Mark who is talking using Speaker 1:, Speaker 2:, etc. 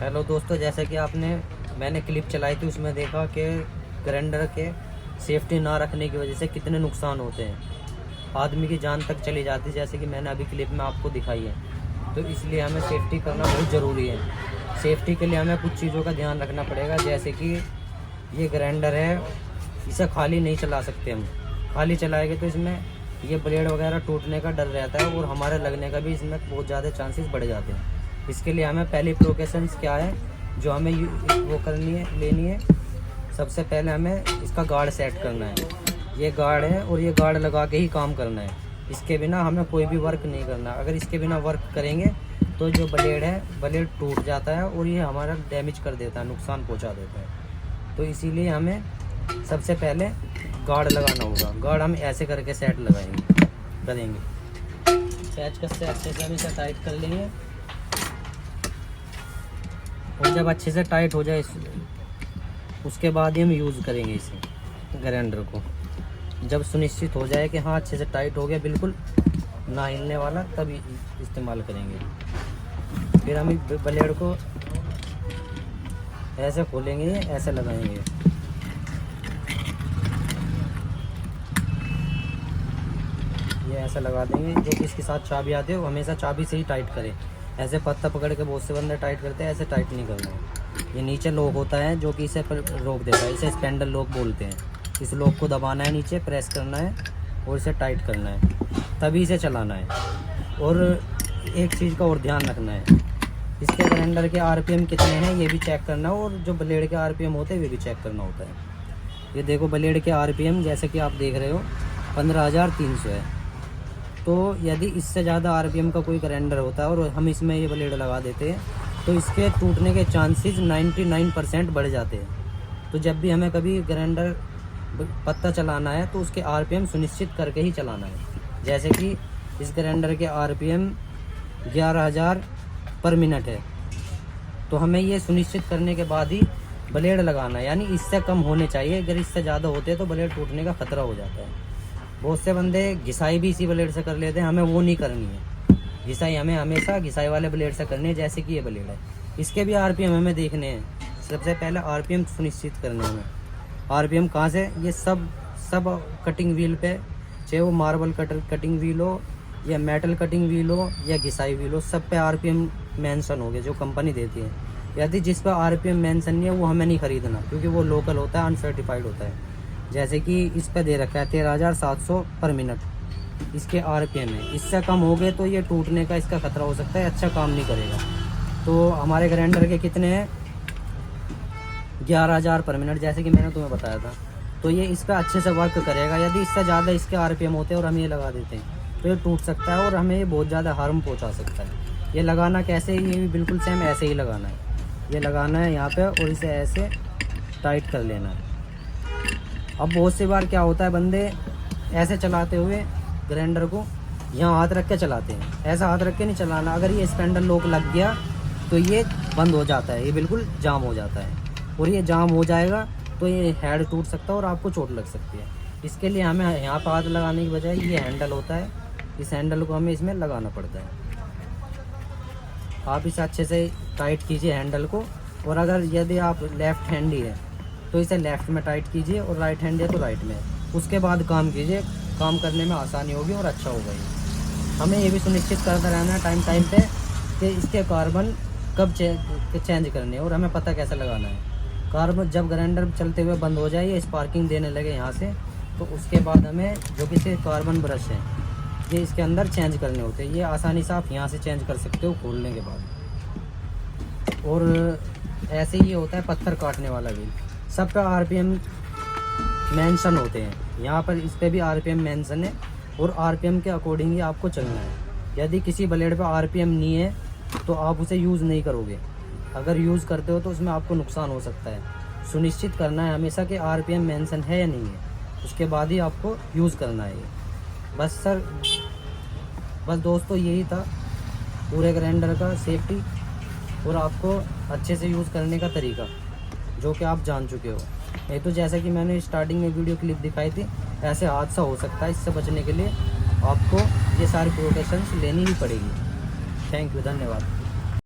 Speaker 1: Hello दोस्तों, जैसे कि मैंने क्लिप चलाई थी, उसमें देखा कि ग्राइंडर के सेफ्टी ना रखने की वजह से कितने नुकसान होते हैं। आदमी की जान तक चली जाती है, जैसे कि मैंने अभी क्लिप में आपको दिखाई है। तो इसलिए हमें सेफ्टी करना बहुत ज़रूरी है। सेफ्टी के लिए हमें कुछ चीज़ों का ध्यान रखना पड़ेगा, जैसे कि ये ग्राइंडर है, इसे खाली नहीं चला सकते हम। खाली चलाएंगे तो इसमें ये ब्लेड वगैरह टूटने का डर रहता है और हमारे लगने का भी इसमें बहुत ज़्यादा चांसेस बढ़ जाते हैं। इसके लिए हमें पहली प्रिकॉशंस क्या है जो हमें वो करनी है, लेनी है। सबसे पहले हमें इसका गार्ड सेट करना है। ये गार्ड है और ये गार्ड लगा के ही काम करना है। इसके बिना हमें कोई भी वर्क नहीं करना। अगर इसके बिना वर्क करेंगे तो जो ब्लेड है, ब्लेड टूट जाता है और ये हमारा डैमेज कर देता है, नुकसान पहुंचा देता है। तो इसीलिए हमें सबसे पहले गार्ड लगाना होगा। गार्ड हम ऐसे करके सेट करेंगे। पेचकस से अच्छे से हम इसे टाइट कर लेंगे और जब अच्छे से टाइट हो जाए उसके बाद ही हम यूज़ करेंगे इसे ग्राइंडर को। जब सुनिश्चित हो जाए कि हाँ अच्छे से टाइट हो गया, बिल्कुल ना हिलने वाला, तब इस्तेमाल करेंगे। फिर हम ब्लेड को ऐसे खोलेंगे, ऐसे लगाएंगे। ये ऐसे लगा देंगे। जो कि इसके साथ चाबी आती है वो हमेशा चाबी से ही टाइट करें। ऐसे पत्ता पकड़ के बहुत से बंदे टाइट करते हैं, ऐसे टाइट नहीं करना है। ये नीचे लॉक होता है जो कि इसे रोक देता है, इसे स्पेंडल लॉक बोलते हैं। इस लॉक को दबाना है, नीचे प्रेस करना है और इसे टाइट करना है, तभी इसे चलाना है। और एक चीज़ का और ध्यान रखना है, इसके ग्राइंडर के आरपीएम कितने हैं ये भी चेक करना है, और जो ब्लेड के आरपीएम होते हैं वे भी चेक करना होता है। ये देखो ब्लेड के आरपीएम जैसे कि आप देख रहे हो 15,300 है। तो यदि इससे ज़्यादा आरपीएम का कोई ग्राइंडर होता है और हम इसमें ये ब्लेड लगा देते हैं तो इसके टूटने के चांसेस 99% बढ़ जाते हैं। तो जब भी हमें कभी ग्राइंडर पत्ता चलाना है तो उसके आरपीएम सुनिश्चित करके ही चलाना है। जैसे कि इस ग्राइंडर के आरपीएम 11,000 पर मिनट है, तो हमें ये सुनिश्चित करने के बाद ही ब्लेड लगाना है। यानी इससे कम होने चाहिए, अगर इससे ज़्यादा होते हैं तो ब्लेड टूटने का खतरा हो जाता है। बहुत से बंदे घिसाई भी इसी ब्लेड से कर लेते हैं, हमें वो नहीं करनी है। घिसाई हमें हमेशा घिसाई वाले ब्लेड से करनी है, जैसे कि ये ब्लेड है। इसके भी आरपीएम हमें देखने हैं। सबसे पहले आरपीएम सुनिश्चित करने हैं। आरपीएम कहाँ से, ये सब कटिंग व्हील पे, चाहे वो मार्बल कटिंग व्हील हो या मेटल कटिंग व्हील हो या घिसाई व्हील हो, सब पे आरपीएम मेंशन हो गए जो कंपनी देती है। यदि जिस पर आरपीएम मेंशन नहीं है वो हमें नहीं खरीदना, क्योंकि वो लोकल होता है, अनसर्टिफाइड होता है। जैसे कि इस पे दे रखा है 13,700 पर मिनट इसके आरपीएम है। इससे कम हो गए तो ये टूटने का इसका खतरा हो सकता है, अच्छा काम नहीं करेगा। तो हमारे ग्राइंडर के कितने हैं, 11,000 पर मिनट, जैसे कि मैंने तुम्हें बताया था। तो ये इस पर अच्छे से वर्क करेगा। यदि इससे ज़्यादा इसके आरपीएम होते हैं और हम ये लगा देते हैं तो ये टूट सकता है और हमें ये बहुत ज़्यादा हार्म पहुँचा सकता है। ये लगाना कैसे, ये भी बिल्कुल सेम ऐसे ही लगाना है। ये लगाना है यहाँ पे और इसे ऐसे टाइट कर लेना है। अब बहुत सी बार क्या होता है, बंदे ऐसे चलाते हुए ग्राइंडर को यहाँ हाथ रख के चलाते हैं। ऐसा हाथ रख के नहीं चलाना। अगर ये स्पेंडल लॉक लग गया तो ये बंद हो जाता है, ये बिल्कुल जाम हो जाता है। और ये जाम हो जाएगा तो ये हेड टूट सकता है और आपको चोट लग सकती है। इसके लिए हमें यहाँ पर हाथ लगाने की बजाय ये हैंडल होता है, इस हैंडल को हमें इसमें लगाना पड़ता है। आप इसे अच्छे से टाइट कीजिए हैंडल को। और अगर यदि आप लेफ़्ट हैंडी है तो इसे लेफ़्ट में टाइट कीजिए और राइट हैंड है तो राइट में। उसके बाद काम कीजिए, काम करने में आसानी होगी और अच्छा होगा। ये हमें ये भी सुनिश्चित करता रहना है टाइम पे कि इसके कार्बन कब चेंज करने हैं और हमें पता कैसे लगाना है। कार्बन जब ग्राइंडर चलते हुए बंद हो जाए, ये स्पार्किंग देने लगे यहाँ से, तो उसके बाद हमें जो कि से कार्बन ब्रश है ये इसके अंदर चेंज करने होते हैं। ये आसानी से आप यहाँ से चेंज कर सकते हो खोलने के बाद। और ऐसे ही होता है पत्थर काटने वाला व्हील, सब पे आरपीएम मेंशन होते हैं। यहाँ पर इस पे भी आरपीएम मेंशन है और आरपीएम के अकॉर्डिंग ही आपको चलना है। यदि किसी ब्लेड पे आरपीएम नहीं है तो आप उसे यूज़ नहीं करोगे। अगर यूज़ करते हो तो उसमें आपको नुकसान हो सकता है। सुनिश्चित करना है हमेशा कि आरपीएम मेंशन है या नहीं है, उसके बाद ही आपको यूज़ करना है। बस दोस्तों यही था पूरे ग्राइंडर का सेफ्टी और आपको अच्छे से यूज़ करने का तरीका, जो कि आप जान चुके हो। नहीं तो जैसा कि मैंने स्टार्टिंग में वीडियो क्लिप दिखाई थी, ऐसे हादसा हो सकता है। इससे बचने के लिए आपको ये सारी प्रिकॉशंस लेनी ही पड़ेगी। थैंक यू, धन्यवाद।